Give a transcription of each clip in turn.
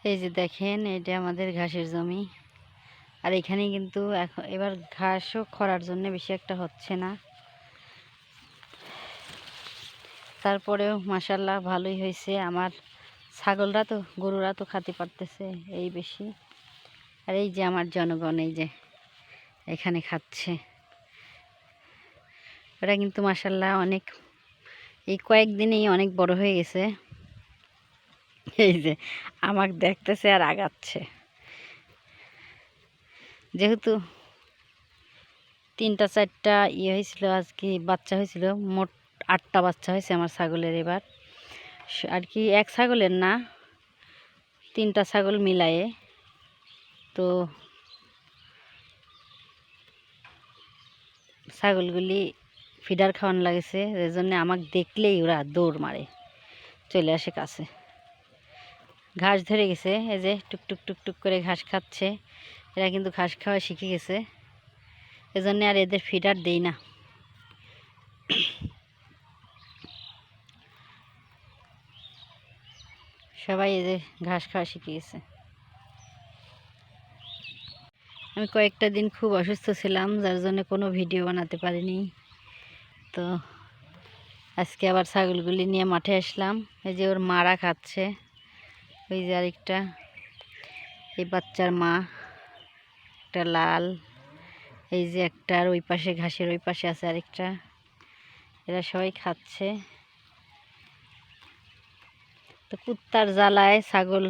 এই যে দেখেন, এটা আমাদের ঘাসের জমি। আর এখানে কিন্তু এখন এবার ঘাসও খরার জন্য বেশি একটা হচ্ছে না, তারপরেও মাশাল্লাহ ভালোই হয়েছে। আমার ছাগলরা তো, গরুরা তো খাতে পারতেছে এই বেশি। আর এই যে আমার জনগণ, এই যে এখানে খাচ্ছে, ওরা কিন্তু মাশাল্লাহ অনেক, এই কয়েকদিনেই অনেক বড় হয়ে গেছে। এই যে আমাকে দেখতেছে আর আগাচ্ছে। যেহেতু 3টা 4টা হয়েছিল, আজকে বাচ্চা হয়েছিল, মোট 8টা বাচ্চা হয়েছে আমার ছাগলের এবার। আর কি এক ছাগলের না, 3টা ছাগল মিলায়ে। তো ছাগলগুলি ফিডার খাওয়ানো লাগেছে, এর জন্য আমাকে দেখলেই ওরা দৌড় মারে, চলে আসে কাছে। ঘাস ধরে গেছে, এই যে টুকটুক টুকটুক করে ঘাস খাচ্ছে। এরা কিন্তু ঘাস খাওয়া শিখে গেছে, এজন্য আর এদের ফিডার দেই না। সবাই এই যে ঘাস খাওয়া শিখে গেছে। আমি কয়েকটা দিন খুব অসুস্থ ছিলাম, যার জন্য কোনো ভিডিও বানাতে পারিনি। তো আজকে আবার ছাগলগুলি নিয়ে মাঠে আসলাম। এই যে ওর মারা খাচ্ছে, ওই যে আরেকটা, এই বাচ্চার মা একটা লাল, এই যে একটা, আর ওই পাশে ঘাসের ওই পাশে আছে আরেকটা, এরা সবাই খাচ্ছে। তো কুত্তার জ্বালায় ছাগল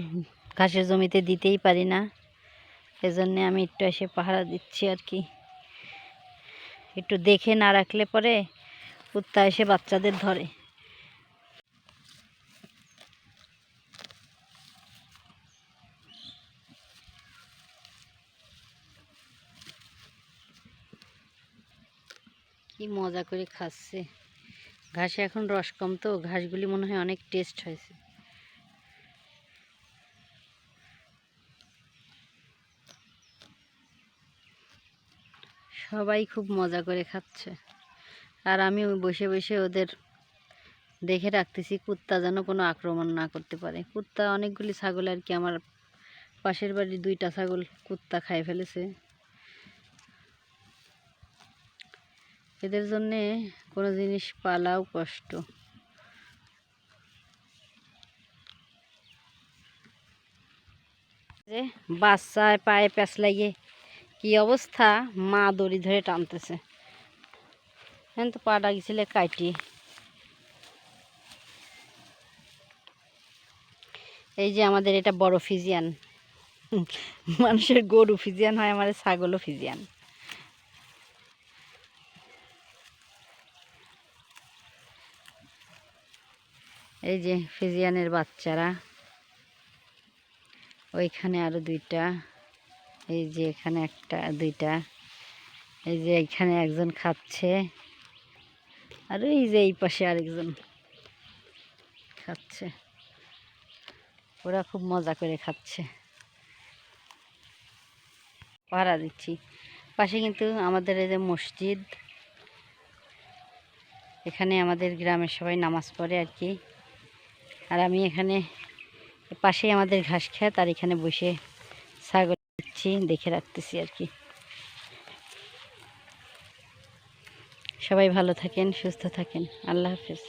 ঘাসের জমিতে দিতেই পারি না, এজন্য আমি একটু এসে পাহারা দিচ্ছি আর কি। একটু দেখে না রাখলে পরে কুত্তা এসে বাচ্চাদের ধরে। কি মজা করে খাচ্ছে। ঘাসে এখন রস কম, তো ঘাসগুলি মনে হয় অনেক টেস্ট হয়েছে। সবাই খুব মজা করে খাচ্ছে, আর আমি বসে বসে ওদের দেখে রাখতেছি, কুত্তা যেন কোনো আক্রমণ না করতে পারে। কুত্তা অনেকগুলি ছাগল আর কি, আমার পাশের বাড়ির 2টা ছাগল কুত্তা খায় ফেলেছে। এদের জন্যে কোনো জিনিস পালাও কষ্ট। যে বাচ্চায় পায়ে প্যাঁচ লাগিয়ে কি অবস্থা, মা দড়ি ধরে টানতেছে। হ্যাঁ, তো পাটা গেছিলে কাটি। এই যে আমাদের এটা বড় ফিজিয়ান। মানুষের গরু ফিজিয়ান হয়, আমাদের ছাগলও ফিজিয়ান। এই যে ফিজিয়ানের বাচ্চারা, ওইখানে আরো 2টা, এই যে এখানে একটা 2টা, এই যে এইখানে একজন খাচ্ছে, আর এই যে এই পাশে আরেকজন খাচ্ছে। ওরা খুব মজা করে খাচ্ছে। পাহারা দিচ্ছি। পাশে কিন্তু আমাদের এই যে মসজিদ, এখানে আমাদের গ্রামের সবাই নামাজ পড়ে আর কি। আর আমি এখানে পাশেই আমাদের ঘাস খেত, আর এখানে বসে ছাগল দিচ্ছি, দেখে রাখতেছি আর কি। সবাই ভালো থাকেন, সুস্থ থাকেন, আল্লাহ হাফেজ।